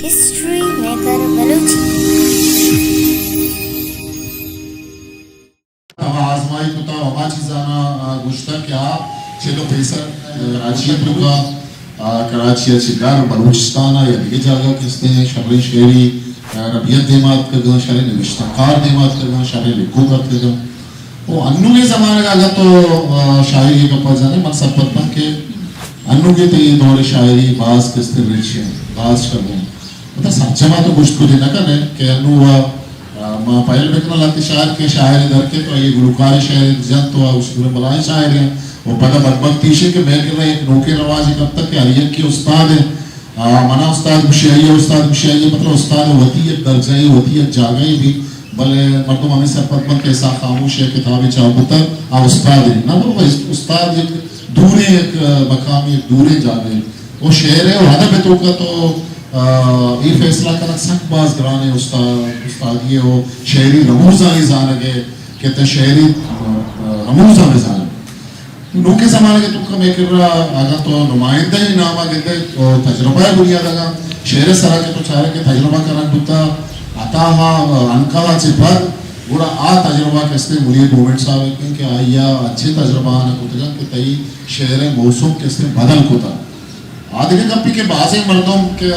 History Maker Balochi. آزمائی کتا وما چیزانا گوشتا کہ آپ چلو پیسر کراچی بلوگا کراچی چگار بلوچستانا یا دیگه جاگا کستے ہیں شبری شہری ربیت دیمات کرگا شہری نوشتقار دیمات کرگا شہری لکوگت کرگا وہ انو کے زمانے کا اگر تو شاعری کا پرزانے مقصد پتن کہ انو کے تی دور شاعری باز کستے رچے باز کرگا مطلب سچما تو گوشت کو دینا کرنے کہ انو ما پہل بکنا لاتی شاعر کے شاعر در کے تو یہ گلوکار شاعر جن تو اس میں بلائیں شاعر ہیں وہ پتہ بدبخت تیشے کہ میں کہہ رہا ایک نوکے روازی کب تک کہ علیت کی استاد ہے منا استاد مشیعی مطلب استاد وطیت درجائی وطیت جاگئی بھی بلے مردم ہمیں سر پتمن کیسا خاموش ہے کتاب چاہبتر استاد ہے نا وہ استاد ایک دورے ایک مقامی ایک دورے جاگئی وہ شعر ہے وہ حدب تو کا تو یہ فیصلہ کرنا سخت باز گرانے استادی ہو شہری رموزہ ہی زانگے کہتے شہری رموزہ میں زانگے نوکے زمانے کے تکہ میں کر رہا آگا تو نمائندہ ہی نام آگے دے تو تجربہ بنیاد آگا شہر سرا کے تو چاہے کہ تجربہ کرنا بتا عطاہا انکالا چپر گوڑا تجربہ کستے ملیر گومنٹ صاحب ہے کیونکہ آئیا اچھے تجربہ آنا کتا گا کہ تئی شہر موسم کستے بدل کتا آدھے کپی کے بازے مردم کہ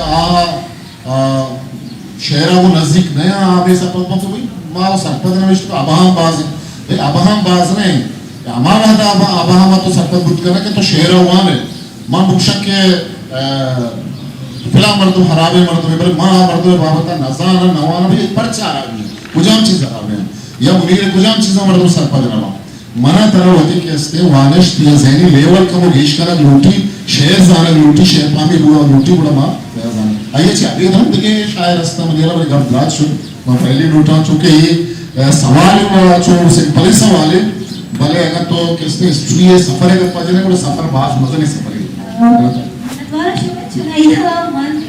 شہرہ وہ نزدیک نیا آبے سپت مطلب بھئی ماں سپت نوشت تو ابہام باز ہے بھئی ابہام باز نہیں اما وحدہ ابہام تو سپت بود کرنا کہ تو شہرہ ہوا میں ماں بکشن کے فلا مردم حرابے مردم بلے ماں مردم بابتا نزانا نوانا بھی ایک پرچہ آرہا بھی کجام چیز آرہا بھی یا منیر کجام چیزا مردم سپت نوا منا طرح ہوتی کہ اس نے وانشت یا ذہنی لیول کا وہ گیش کرا لوٹی شہر زانا لوٹی شہر پامی بڑا لوٹی بڑا ماں زانا آئیے چاہیے دھم دیکھے شاعر رستہ مدیرہ بڑے گردلات شد میں پہلی لوٹا چونکہ یہ سوال ہے چو سمپلی سوال ہے بلے اگر تو کس نے ہسٹری ہے سفر ہے کہ پاجنے کو سفر باز مزنی سفر ہے دوارا شما چنائیہ مان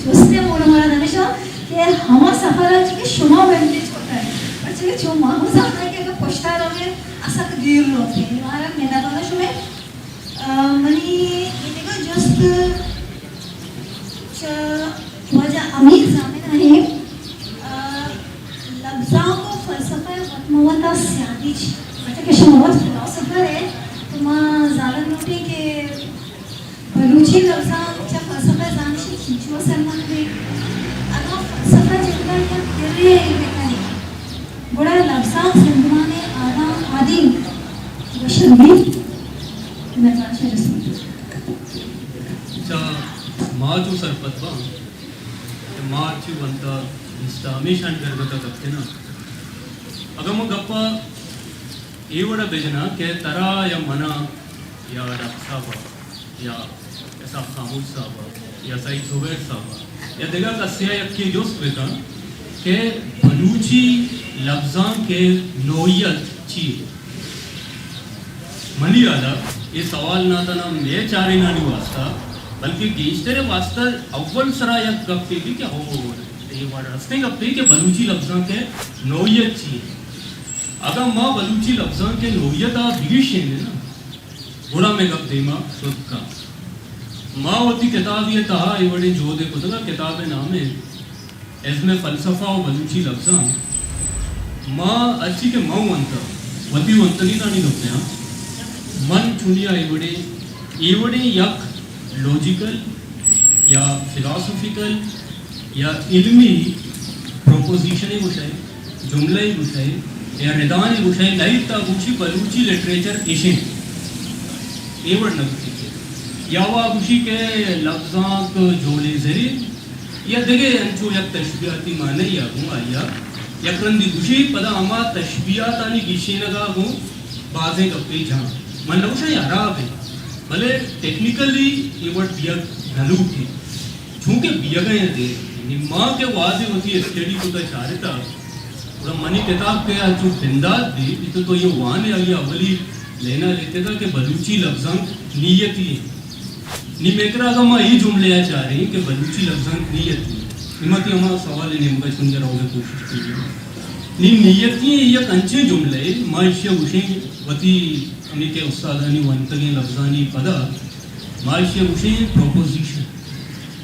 جوستے مولا مولا دانشا کہ ہما سفر ہے چونکہ شما بینڈیج ہوتا ہے اور چونکہ جو ماہو زیادہ ہے کہ اگر پشتا رہے اصلا دیر ہوتے ہیں ہمارا مینا دوارا شما منی یہ دیکھو جوست وجہ امیر زامن ہے لفظاں کو فلسفہ وطموتا سیادی چی بچہ کہ شما وقت فلسفر ہے تو ماں زالن نوٹی کہ بلوچی لفظاں چا فلسفہ زانشی کھیچو سلمان دے اگر فلسفہ جنگا یا گرے بکنی بڑا لفظاں سندوانے آدھی وشنگی نتاشا رسول ماں جو سرپت با ماں چی بنتا استا ہمیشہ گرگتا کبتے نا اگر مو گپا یہ وڑا بیجنا کہ ترا یا منا یا ڈاک صاحبا یا ایسا خاموش صاحبا یا سعید زبیر صاحبا یا دیگا کسیا یکی جوست بیتا کہ بلوچی لفظاں کے نوعیت چی منی آدھا یہ سوال نہ تھا نا میں چارے نہ نہیں واسطہ بلکہ گیشتر واسطہ اول سرا یک گپتے بھی کہ ہو یہ وارد رستے گپتے کہ بلوچی لفظاں کے نوعیت چی اگر ماں بلوچی لفظاں کے نوعیت آ بیش ہیں نا بڑا میں گپ دے ماں سود کا ماں ہوتی کتاب یہ تہا یہ بڑے جو دے کتا کتاب نام ہے اس میں فلسفہ و بلوچی لفظاں ماں اچھی کہ ماں ونتا وطی ونتنی تا نہیں گپتے ہاں من چونیا یہ بڑے یک لوجیکل یا فلاسفیکل یا علمی پروپوزیشن گوشائے جملہ گوشائے یا ردان گوشائے نہیں تا گوشی بلوچی لٹریچر ایشن یہ بڑا نگتی ہے یا وہ گوشی کے لفظاں کو جولے ذریعے یا دیکھے انچو یک تشبیہاتی معنی یا گوں آیا یک رندی گوشی پدا ہما تشبیہاتانی گیشی نگا گوں بازیں گپتے جہاں من نوشا یا عراب ہے بھلے ٹیکنیکلی یہ ورڈ بیگ نلوک ہے چونکہ بیگا یہ دے ماں کے واضح ہوتی ہے اسٹیڈی کو تا چارتا اور منی کتاب کے جو بندات دی تو یہ وانے آگیا اولی لینا لیتے تھا کہ بلوچی لفظاں نیتی ہے نی میکر آگا ماں یہ جملے چاہ رہی ہیں کہ بلوچی لفظاں نیتی ہے نمتی ہمارا سوال ہے نمگا سنجر ہوگا کوشش کی نی نیتی ہے یہ کنچے جملے ماں اشیاء گوشیں وطی ہمیں کہ استادانی وانتگیں لفظانی پدا ماں اشیاء گوشیں پروپوزیشن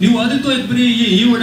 ನೀವು ಆದಿತ್ತು ಇಬ್ಬರಿ ಈ ಒಡ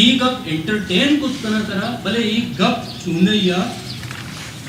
ಈ ಗಪ್ ಎಂಟರ್ಟೈನ್ ಕುತ್ಕನ ತರ ಭಲೆ ಈ ಗಪ್ ಚುನಯ್ಯ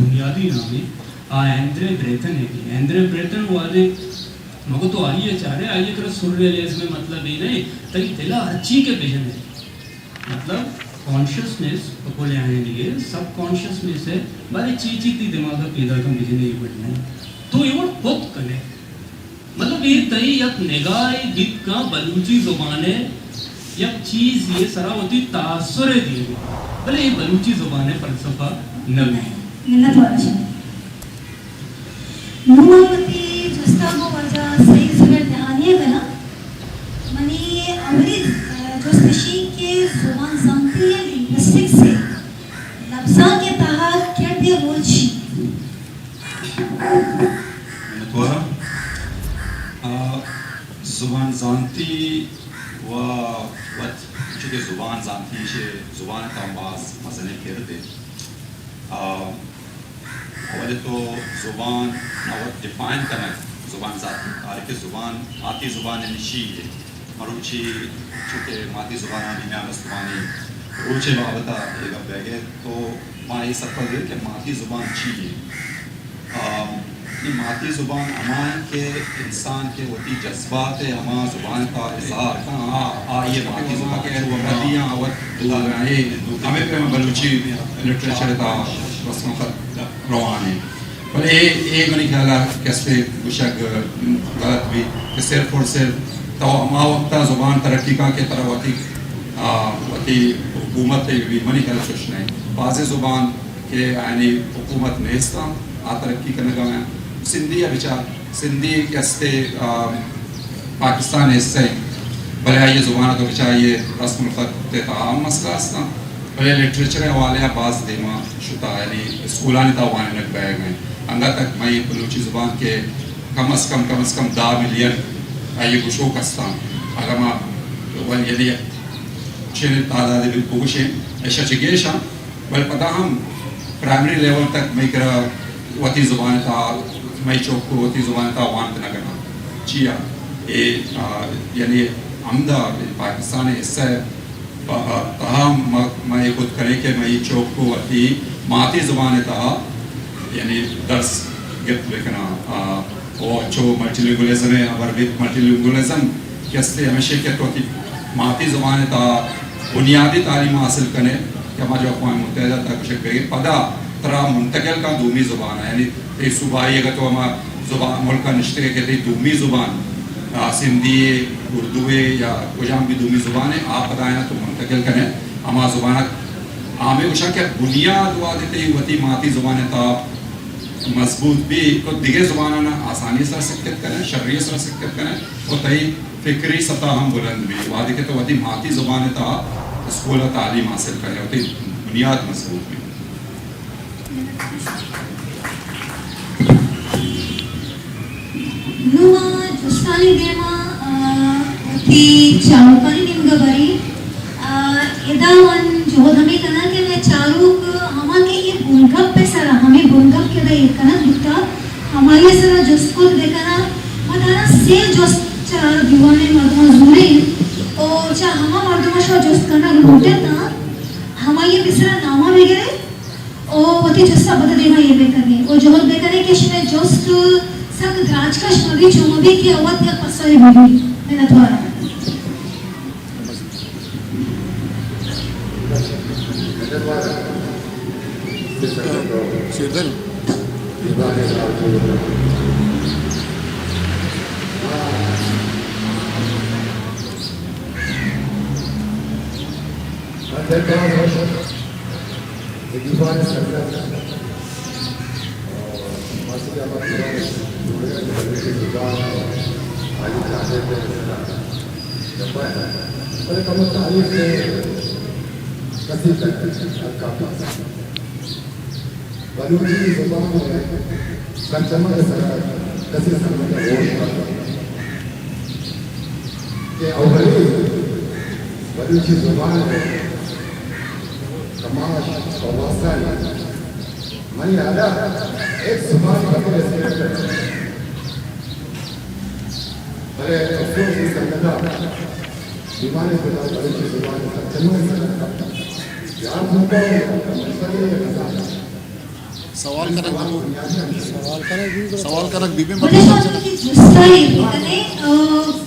بنیادی نامی اینڈرے بریتن ہے کہ اینڈرے بریتن والے مگو تو آئیے چاہ رہے آئیے کرو سرریلیزم میں مطلب یہ نہیں تاکہ دلا ہچی کے بجن ہے مطلب کانشیسنیس کو لے آنے لیے سب کانشیس میں سے بڑی چیزی تی دماغ پیدا کا بجن یہ بڑھنا ہے تو یہ وہ خود کرے مطلب یہ تئی یک نگاہ گیت کا بلوچی زبانے یک چیز یہ سرا ہوتی تاثر دیئے بلے یہ بلوچی زبانے فلسفہ نوی منت والا شاید نومتی جستا کو وجہ صحیح سگر دہانیے گنا منی اولی جستشی کے زبان زمتی ہے لنگوسٹک سے لفظاں کے تحت کیا دیا بولچی منت والا زبان زانتی و وقت چونکہ زبان زانتی ہے زبان کا باز مزنے کرتے اولی تو زبان نوت ڈیفائن کرنا زبان ذاتی تاریخ زبان آتی زبان نشی ہے مروچی چونکہ ماتی زبان آنی میں مستوانی روچے بابتا ایک اب بیگے تو ماں یہ سفر دے کہ ماتی زبان چی ہے یہ ماتی زبان ہمان کے انسان کے ہوتی جذبات ہے ہمان زبان کا اظہار آئیے ماتی زبان کے وہ مدیاں آوت ہمیں پہ بلوچی لٹریچر تا رسم خط روان ہے پر ایک منی خیال ہے کہ اس پہ کچھ غلط بھی کہ صرف اور صرف تو ہما وقتا زبان ترقی کا کے طرح ہوتی حکومت بھی منی خیال سوچ نہیں بعض زبان کے یعنی حکومت نیستا آ ترقی کرنے کا میں سندھی ہے بچار سندھی کے استے پاکستان حصہ بھلے یہ زبان تو بچار یہ رسم الخط عام مسئلہ ہستا بھلے لٹریچر حوالے بعض دیما شتا یعنی اسکولانی تاوانے لگ بیگ میں انگا تک میں بلوچی زبان کے کم از کم 10 ملین یہ گوشو کستا اگر میں یعنی چین تعداد بھی پوشیں ایشا چگیشا بل پتہ ہم پرائمری لیول تک میں کرا وتی زبان تا میں چوک کو وتی زبان تا وانت نہ کرنا چیا یعنی عمدہ پاکستان حصہ تاہم میں خود کرے کہ میں چوک کو وتی ماتی زبان تا یعنی درس گفت بکنا وہ چو ملٹی لنگولیزم ہے اور ملٹی لنگولیزم کیسے ہمیشہ کہتے ہوتی ماتی زبان تا بنیادی تعلیم حاصل کرنے کہ ہمارا جو اقوام متحدہ تک کچھ بگیر پدا ترا منتقل کا دومی زبان ہے یعنی تے صوبائی اگر تو ہمارا زبان ملک کا نشتے کے کہتے دومی زبان سندھی اردو یا کجام بھی دومی زبان ہے آپ بتائیں نا تو منتقل کریں ہمارا زبان عامی کچھ کہ بنیاد ہوا دیتے ہی وتی ماتی زبان تا مضبوط بھی تو دیگر زبانہ آسانی سے سکت کریں شرعی سے سکت کریں اور تئی فکری سطح ہم بلند بھی وعدے کہ تو وتی ماتی زبان تا اسکول تعلیم حاصل کریں ہوتی بنیاد مضبوط بھی نوما جستانی دیما تی چاروکانی نمگا بری ادا ون جو ہمیں کنا کہ میں چاروک ہما کے یہ بنگب پہ سرا ہمیں بنگب کے دا یہ کنا دکتا ہماری سرا جست کو دے کنا مدانا سیل جست چار دیوانے مردمان زورے اور چاہ ہما مردمان شاہ جست کرنا لوٹے تا ہماری بسرا نامہ بگرے اور وتی جستا بدا دیما یہ بے کرنے اور جو بے کرنے کہ شنے جست سک دراج کا شمبی چومبی کی اوت یا پسوئی بھولی میں نتوارا شیدل بلوچی زبان میں ترجمہ کسی سمجھ کہ اولی بلوچی زبان میں کماش اور واسطہ منی آدھا ایک زبان بطور اسکریپٹ ہے بلے افسوس کی سنگتا زبان خدا بلوچی زبان ترجمہ سنگتا یاد ہوتا ہے مشکلی ہے سوال کرک بیبی بڑے شاید کی جسائی کنے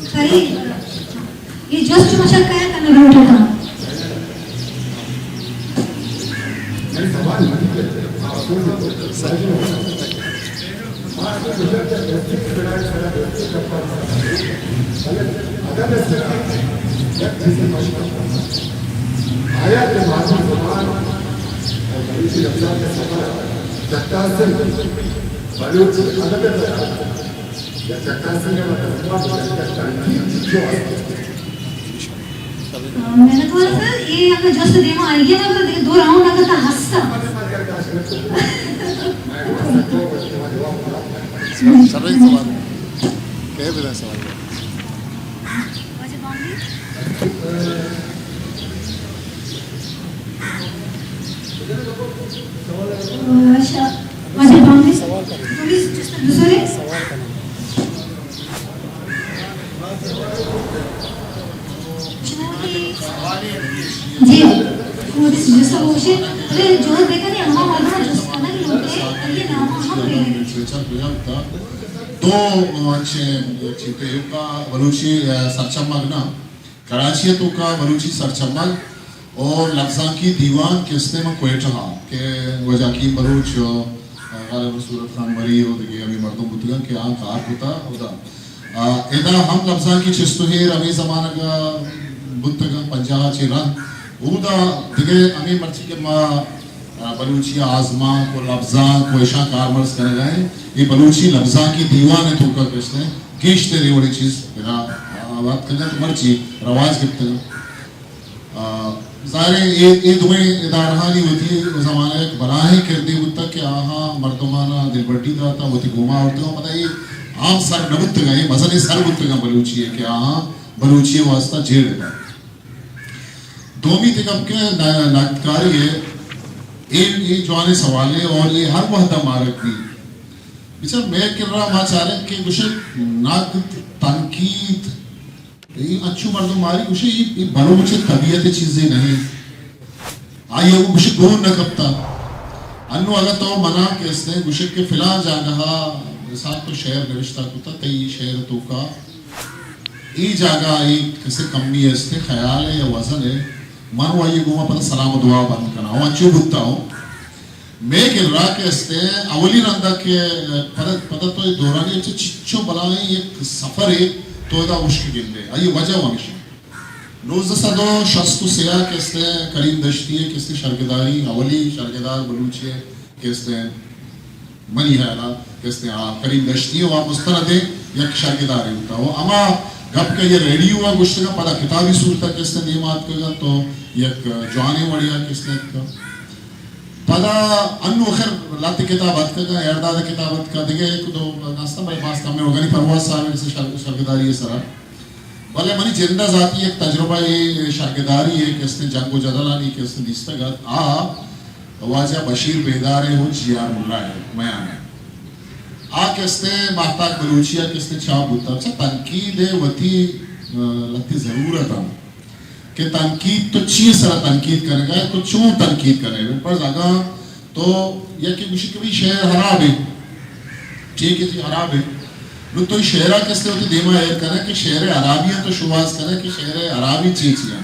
کری یہ جس جو مشا کیا کنے روٹا تھا آیا کہ مادی زبان اور بلوچی لفظوں کے سفر چکاسن بلوچ ادب یا چکاسن کا مطلب تنقید جو ہے میں نے کہا سر یہ اگر جو سے دیما آئی گیا نا تو دو راؤنڈ اگر تا ہستا سر ایک سوال کہہ بھی رہے سوال اچھا واجب باندھی پولیس جس نے دوسرے جی وہ جس کا وہ شے ارے جو دیکھا نہیں ہم والا جس کا نہیں لوٹے یہ نام ہم تو چیتے کا بلوچی سرچمگنا کراچی تو کا بلوچی سرچمگ اور لفظاں کی دیوان کس نے میں کوئٹہ ہاں کہ وجہ کی بلوچ غالب صورت خان مری ہو دگی ابھی مردم بتگا کہ آن کار ہوتا ہوتا ایدہ ہم لفظاں کی چستوہیر امی زمانہ کا بتگا پنجاہ چی رن اودا دگے امی مرچی کے ماں بلوچی آزماں کو لفظاں کو اشاں کارمرز کرنے گئے یہ بلوچی لفظاں کی دیوان ہے تو کا کس نے کیش تیری وڑی چیز بات کرنا تو مرچی رواج گفتا ظاہر یہ دوئیں ادارہانی ہوتی ہے زمانہ ایک براہیں کردی ہوتا کہ آہاں مردمانہ دل بڑی داتا ہوتی گوما ہوتا ہے مطلب یہ عام سر نبت گا یہ مزنی سر بت گا بلوچی ہے کہ آہاں بلوچی واسطہ جیڑ گا دومی تکم کے ناکتکاری ہے یہ جوانے سوالے اور یہ ہر وحدہ مارک دی بچہ میں کر رہا ماں چاہ رہے ہیں کہ کچھ ناکت تنقید یہ اچھو مردم ماری کچھ یہ بلوچ طبیعت چیزیں نہیں آئیے وہ کچھ گون نہ کبتا انو اگر تو منا کہ اس نے کچھ کے فلان جاگہا مثال تو شہر نوشتہ کتا کئی شہر تو کا ای جاگہ ایک کسی کمی ہے اس نے خیال ہے یا وزن ہے منو آئیے گوما پتہ سلام و دعا بند کرنا ہوں اچھو بکتا ہوں میں کہہ رہا کہ اس نے اولی رندہ کے پتہ تو یہ دورانی اچھا چچو بلائیں ایک سفر ہے تو دا عشق گندے آئیے وجہ ہمیشہ 1963 سیاہ کس نے کریم دشتی ہے کس نے شرکداری اولی شرکدار بلوچی ہے کس نے منی حیلہ کس نے کریم دشتی ہے وہاں مستند ہے یک شرکداری ہوتا ہے اما گب کا یہ ریڈیو ہوا گشتے کا پڑا کتابی صورتہ کس نے نیمات کرگا تو یک جوانے وڑیا کس نے پدا انو خیر لاتی کتابت کا ارداد کتابت کا دیگه ایک دو ناستا بھائی باستا میں ہوگانی پرواز صاحب سے شرکداری ہے سرا بلے منی جندہ ذاتی ایک تجربہ یہ شرکداری ہے کہ اس نے جنگ و جدلانی کہ اس نے دیستا گا واجہ بشیر بیدار ہے ہو جیار ملا ہے میان ہے کہ اس نے ماہتاک بلوچیا کہ اس نے چھاپ ہوتا اچھا تنقید ہے وطی لگتی ضرورت ہے کہ تنقید تو چیز سرا تنقید کرنے گا تو چون تنقید کرنے گا پر زگاں تو یہ کہ کچھ کبھی شہر حراب ہے ٹھیک ہے جی حراب ہے لوگ تو شہرہ کس نے ہوتی دیما ایر کرنے کہ شہر عرابی ہے تو شواز کرنے کہ شہر عرابی چیز ہے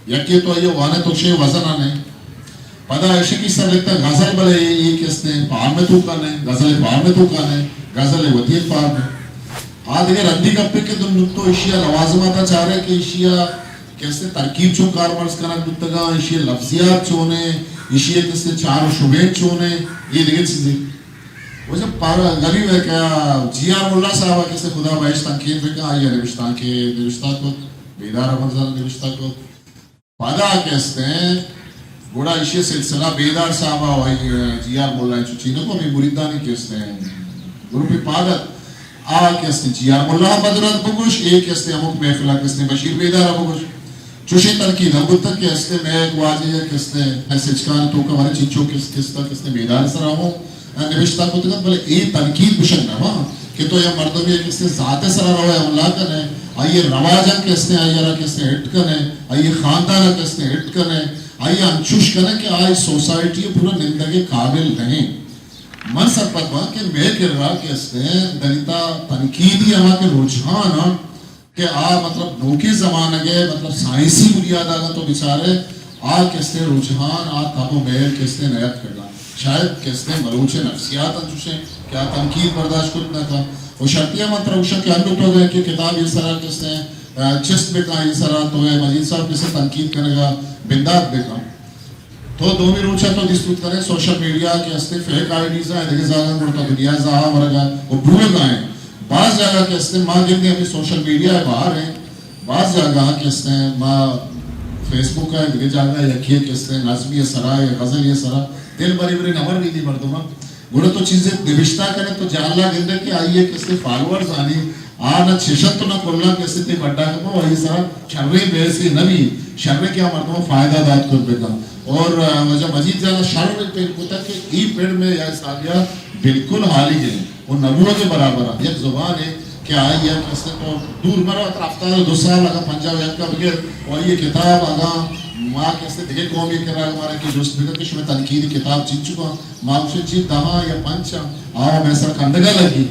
یا کہ تو یہ وانے تو شہر وزن آنے پدا ایشی کی سر لگتا غزل بلے یہ کس نے پہاڑ میں تو کانے غزل پہاڑ میں تو کانے غزل وطیر پہاڑ میں آدھے رندی کپے کے دن نکتو اشیاء لوازماتا چاہ رہے کہ اشیاء کیسے ترکیب چون کارمرز کنک بتگا اشیاء لفظیات چونے اشیاء کیسے چار و شبین چونے یہ دیگر چیزیں وہ جب پارا غریب ہے کہ جیار مولا صاحبہ کیسے خدا بہش تنقید رکھا آئیے نوشتان کے نوشتہ کو بیدار رمضان نوشتہ کو پادا کیسے گوڑا اشیاء سلسلہ بیدار صاحبہ ہوئی جیار مولا چوچینہ کو بھی مریدانی کیسے گروپی پادت کیسے جیار مولا بدرات بگوش ایک کیسے امک محفلہ کیسے بشیر بیدار بگوش چوشی تنقید ہم بودتا کہ اس نے میں ایک واجی ہے کس نے میسیج کان تو کا ہمارے چیچو کس نے بیدار سر آمو نوشتہ کو تکت بلے ای تنقید بشن نا کہ تو یہ مردمی ہے کس نے ذات سر آ رہا ہے اللہ کنے آئیے رواجہ کس نے آئیے رہا کس نے ہٹ کنے آئیے خاندانہ کس نے ہٹ کنے آئیے انچوش کنے کہ آئی سوسائٹی پورا نندگی قابل نہیں من سرپت وہاں کہ میں کر رہا کہ اس نے دلیتا تنقیدی ہما کے رجحان کہ مطلب نوکی زمانہ گئے مطلب سائنسی بنیاد آگا تو بیچارے کس نے رجحان تابو محل کس نے نیت کرنا شاید کس نے مروچے نفسیات انچوشیں کیا تنقید برداشت کرنا تھا وہ شرطیہ مطلب اوشا کہ انڈو تو گئے کہ کتاب یہ سرا کس نے چست بکنا یہ سرا تو ہے مجید صاحب کس نے تنقید کرنے گا بندات بکنا تو دومی روچا تو ڈسپوٹ کریں سوشل میڈیا کے اس نے فیک آئیڈیز ہیں دیکھے زیادہ مرتا دنیا زہاں مرگا وہ بھول گئے بعض جگہ کے اس نے ماں گندے ہمیں سوشل میڈیا ہے باہر ہیں بعض جگہ کے اس نے ماں فیس بک ہے دیکھے جاگا یکیے کہ اس نے نظمی سرا یا غزل یہ سرا دل بری بری نمبر بھی دی مردمہ بولے تو چیزیں نوشتہ کریں تو جان لا گندے کہ آئیے کہ اس نے فالورز آنی نہ چھشت تو نہ کھولنا کہ اس نے بڑھا کرنا وہی سارا شرے بے سے نبی شرے کیا مردمہ فائدہ داد کر بیتا اور جب مزید زیادہ شر میں پیڑ کو تک کہ ای پیڑ میں یا سالیہ بالکل حالی ہے وہ نبوہ کے برابر ہے ایک زبان ہے کہ آئی ہے کہ اس نے تو دور مرا افتاد 2 سال لگا پنجاب یاد کا بغیر اور یہ کتاب آگا ماں کہ اس نے دیکھے قوم یہ کر رہا ہے ہمارا کہ دوست بگر کہ شمیں تنقیدی کتاب چیز چکا ماں اسے چیز دہاں یا پنچا میں سر کندگا لگی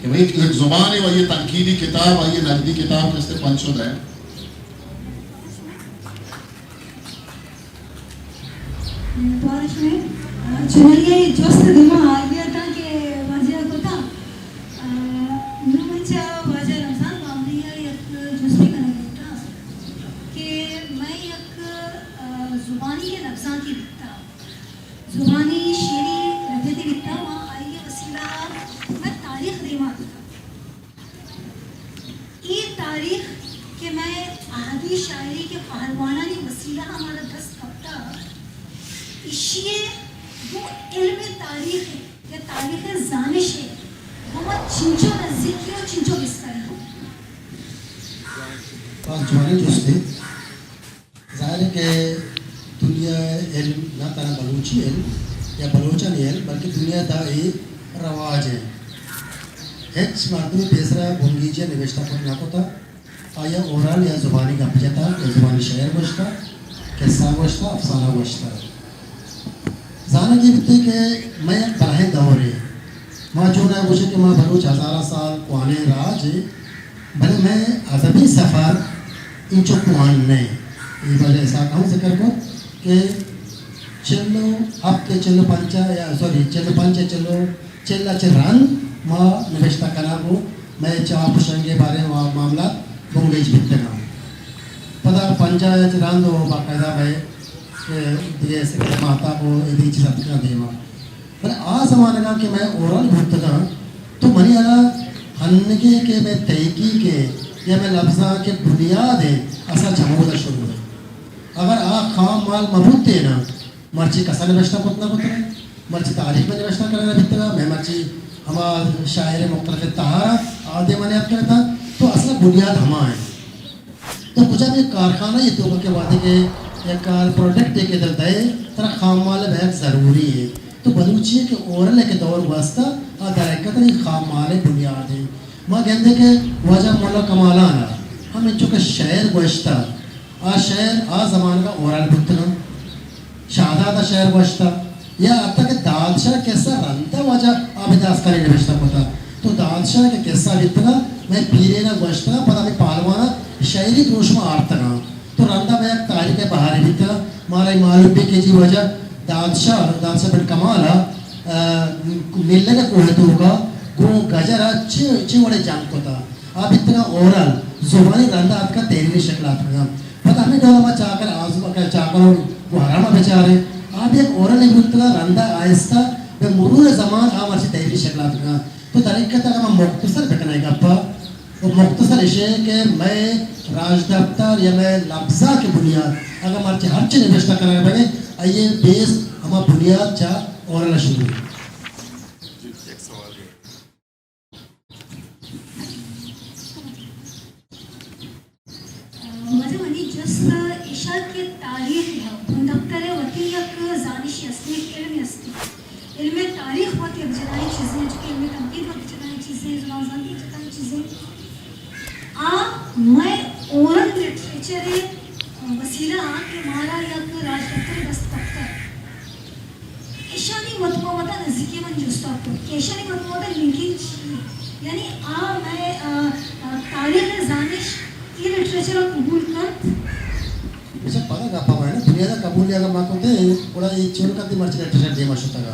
کہ بھئی ایک زبان ہے وہ یہ تنقیدی کتاب اور یہ نقدی کتاب کہ اس نے پنچ ہو رہے بارش میں چنریہ جوست دماغ آگیا تھا کہ واجہ کو تھا نمچہ واجہ رمضان معاملیہ یک جوستی کا نگل تھا کہ میں یک زبانی کے لفظاں کی بکتا زبانی شیری ربیتی بکتا وہاں آئیے وسیلہ میں تاریخ دیمات تھا یہ تاریخ کہ میں عہدی شاعری کے پہلوانانی وسیلہ ہمارا دست کبتا اشیے وہ علم تاریخ ہے یا تاریخ زانش ہے ہم چنچو نزدیکی اور چنچو بستر ہے جوانی دوستے ظاہر ہے کہ دنیا علم نہ تنہا بلوچی علم یا بلوچن علم بلکہ دنیا دا ایک رواج ہے ایک مردمی پیسرا بھنگیجیا نوشتہ کرنا کو تھا آیا اورال یا زبانی کا پجتا یا زبانی شعر گوشتا قصہ گوشتا افسانہ گوشتا زانہ کی بکتے کہ میں براہ دور ہے ماں جو نہ گوشے کہ ماں بلوچ 1000 سال پوانے راج ہے بھلے میں ادبی سفر انچو پوان نہیں یہ بھلے ایسا کہوں ذکر کو کہ چلو اب کے چلو پنچا یا سوری چلو پنچا چلو چلا چران ماں نوشتہ کنا کو میں چاہ پشنگے بارے معاملات بونگیج بکتے گا پتہ پنچا یا چران دو باقاعدہ بھائی دیگه سکر ماتا کو ایدی چیز اتکا دیما بلے آ زمانے گا کہ میں اورال بھوتگا تو منی آگا ہنگے کے میں تحقی کے یا میں لفظاں کے بنیاد ہے اصلا جمعودہ شروع ہے اگر آ خام مال مبوتے نا مرچی کسا نوشتہ کتنا کتنا مرچی تاریخ میں نوشتہ کرنا بھتگا میں مرچی ہما شاعر مختلف تہارا آدھے منی آپ کرتا تو اصلا بنیاد ہما ہے تو کچھ اب ایک کارخانہ یہ توقع کے وعدے کے یا کار پروڈکٹ کے دل دائے ترہ خام مال بہت ضروری ہے تو بلوچی ہے کہ اورل کے دور واسطہ در حقیقت یہ خام مال بنیاد ہے ماں کہتے کہ وجہ مولا کمالانا ہم ان چونکہ شعر گوشتا شعر زمان کا اورل بھتنا شہادہ شعر گوشتا یا اب تک دادشاہ کیسا رنتا وجہ آب داستانی نوشتا پتا تو دادشاہ کے کیسا بھتنا میں پیرے نہ گوشتا پتا میں پالوانا شعری دوش میں آرتا گا تو رندہ میں ایک تاریخ بہاری بھی تھا مارا معلوم بھی کہ جی وجہ دادشاہ بن کمالا ملنے کا کوہت ہوگا گو گجرہ چھ وڑے جان کو تھا اب اتنا اورل زبانی رندہ آپ کا تیرمی شکلات ہوگا پتہ ہمیں ڈولا میں چاہ کر آزمہ کا چاہ کر وہ حرامہ بیچارے آپ ایک اورل ایک ملتگا رندہ آہستہ بے مرور زمان آپ مرچی تیرمی شکلات ہوگا تو طریقہ تک ہم مختصر بکنے گا پا وہ مختصر اشیاء ہے کہ میں راج دفتر یا میں لفظہ کے بنیاد اگر مرچی ہر چیز نوشتہ کرنے بگے آئیے بیس ہما بنیاد چاہ اورل شروع مجھے جس اشاد کی تاریخ ہے دفتر وطی یک زانشی اسلی علم اسلی علم تاریخ ہوتی ہے جنائی چیزیں جو کہ علم تنقید ہوتی جنائی چیزیں زبان زندگی جنائی چیزیں میں اورل لٹریچر وسیلہ کہ مارا یک راج دفتر دست دفتر اشانی مطمئنہ نزدیکی من جست پیشانی مطموعات لنکین چیئے یعنی میں تاریخ زانش یہ لٹریچر قبول کر bisa pada apa mana dunia dah kabul ya agama ko te pura ye chul ka ti march ka de ma shota ga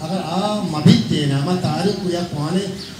agar a mabit dena ma tarikh ya kwane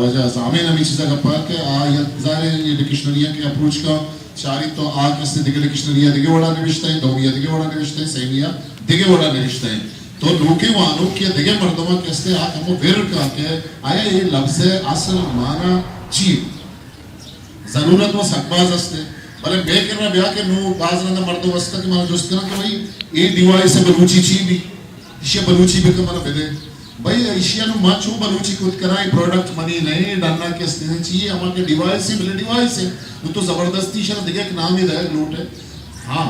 وجہ زامین ہمی چیزا گپا کہ ظاہر یہ ڈکشنریاں کے approach کا شاری تو کستے دیگه ڈکشنریاں دیگه وڑا نوشتے ہیں دومیہ دیگه وڑا نوشتے ہیں سیمیہ دیگه وڑا نوشتے ہیں تو لوکے وانو کہ دیگه مردمہ کستے ہمو ویر کا کہ آیا یہ لفظ اصل معنی چی ضرورت و سکباز استے بلے میں کرنا بیا کہ نو باز رندہ مردم استا کہ مانا جوست کرنا کہ بھئی یہ دیوائی سے بلوچی چی بھی اشیاء بلوچی بھی کمانا بدے بھئی اشیاء نو ماں چو بلوچی کود کرائی پروڈکٹ منی نہیں ڈالنا کس دیں چیئے ہمارا کے ڈیوائس سے ملے ڈیوائس ہے وہ تو زبردستی شاید دیکھا ایک نام ہی دائے لوٹ ہے ہاں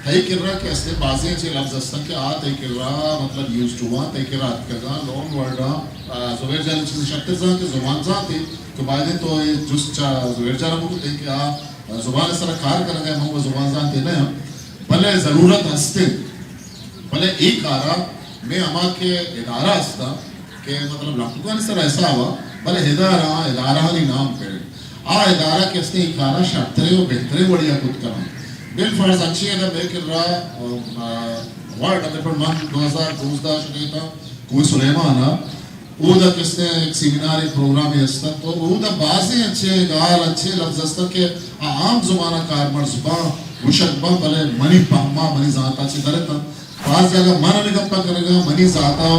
ہے کر رہا کہ اس نے بازیں چھے لفظ استا کہ آت ہے کر رہا مطلب یوز ٹو وان ہے کر رہا کر رہا لون ورڈا زبیر جانے چیزیں شکتے زان کے زبان زان تھے تو بعدیں تو جس زبیر جانے کو کہتے ہیں کہ زبان اس طرح کار کرنے گئے ہم وہ زبان زان تھے نہیں بلے ضرورت ہستے بلے ایک آرہ میں اما کے ادارہ ہستا کہ مطلب لکھتوکان اس طرح ایسا ہوا بلے ادارہ ہی نام کرے ادارہ کے اس نے ایک آرہ شرطرے و بہترے وڑیا کود کرنے بالفرض اچھی اگر میں کر رہا وارڈ اگر پر مان 2012 شکے تھا کوئی سلیمان او دا کس نے ایک سیمینار ایک پروگرام ہستا تو او دا بازیں اچھے گال اچھے لفظ ہستا کہ عام زمانہ کار مرزبان وشکبان بلے منی پہما منی ذاتا چی دارے تھا بعض جگہ مانا نگپا کرے گا منی ذاتا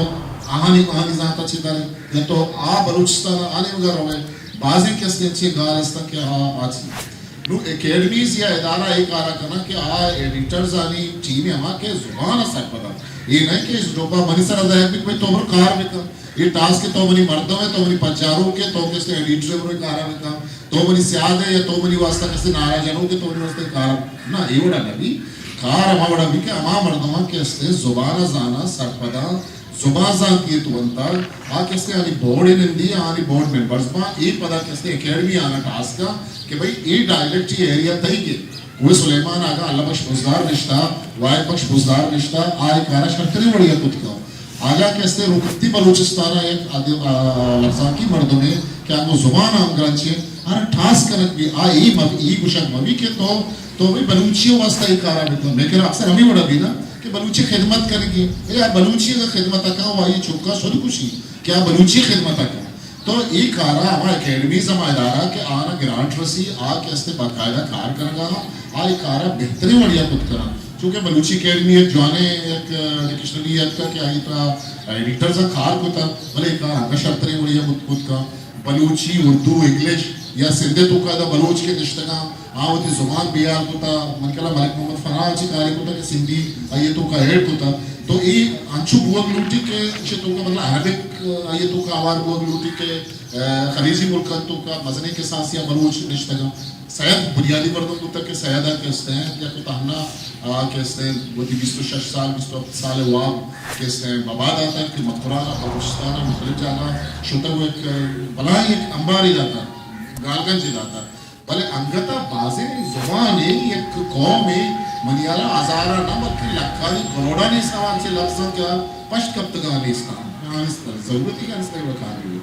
آہانی ذاتا چی دارے یا تو بلوچستان آنے وگر ہوئے بعضیں کس نے اچھے گال ہستا کہ آچی نو اکیڈمیز یا ادارہ ایک آرہ کرنا کہ ایڈیٹرز آنی ٹیم ہما کے زبان اسک پتا یہ نہیں کہ اس روپا منی سر ازاہ بھی کوئی توبر کار بکا یہ ٹاسک کے تو منی مردوں ہے تو منی پچاروں کے تو کس نے ایڈیٹر بروئی کارا بکا تو منی سیاد ہے یا تو منی واسطہ کس نے نارا جنوں کے تو منی واسطہ کارا نا یہ وڑا نبی کار ہما وڑا بھی کہ ہما مردوں کس نے زبان زانا سرپدا زبان زان کیے تو انتا کس نے آنی بورڈ انندی آنی بورڈ ممبرز با ایک پدا کس نے اکیڈمی آنا ٹاسک کا کہ بھئی یہ ڈائلیکٹ یہ ایریا تھی کہ کوئی سلیمان آگا اللہ بخش بزدار نشتا واحد بخش بزدار نشتا آئے کارا شرطری وڑیا کت کا آگا کہتے رکتی بلوچستانہ ایک لفظاکی مردوں میں کہ آنگو زبان آم گرانچے آنا ٹھاس کرک بھی ای گوشک موی کہ تو بھی بلوچی واسطہ ہی کارا بیتا میں کہا اکثر ہمیں وڑا بھی نا کہ بلوچی خدمت کریں گی یا بلوچی اگر خدمت کا ہوا یہ چوکا سوری کچھ کیا بلوچی خدمت کا تو ایک آرہ ہما اکیڈمیز ہما ادارہ کہ آنا گرانٹ رسی کے اس نے باقاعدہ کار کرگا ایک آرہ بہتری وڑیا کت کرا چونکہ بلوچی اکیڈمی ایک جوانے ایک ڈکشنریت کا کہ آئی تا ایڈیٹرز کار کو تا بلے ایک آرہ شرطری وڑیا کت کا بلوچی اردو انگلش یا سندھے تو کا دا بلوچ کے دشتگاں آوتی زبان بیار کو تا منکلہ ملک محمد فراہ چی کاری کو تا کہ سندھی آئیتو کا ہیڈ کو تا تو یہ انچو بوگ لوٹی کے چھتوں کا مطلب عربک آئیتوں کا آوار بوگ لوٹی کے خلیزی ملکتوں کا مزنی کے سانسیا بلوچ نشتگاں سید بنیادی مردم کو تک کہ سیدہ کہستے ہیں یا کتاہنہ کہستے ہیں وہ 26 سال 27 سال واب کہستے ہیں مباد آتا ہے کہ مقبرانہ بلوچستانہ مختلف جانا شتا وہ ایک بلائی ایک انباری جاتا گالگنج جاتا بلے انگتا بازے زبان ایک قوم منیالا آزارہ نمک لکھانی کروڑا نہیں سوان سے لفظوں کیا پشت کب تک آنے اس کا ضرورت ہی کا اس طرح بکھانی ہوئی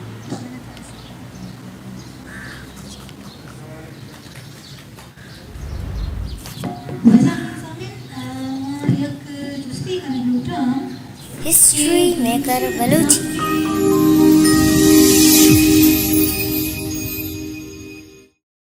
History Maker Baluchi.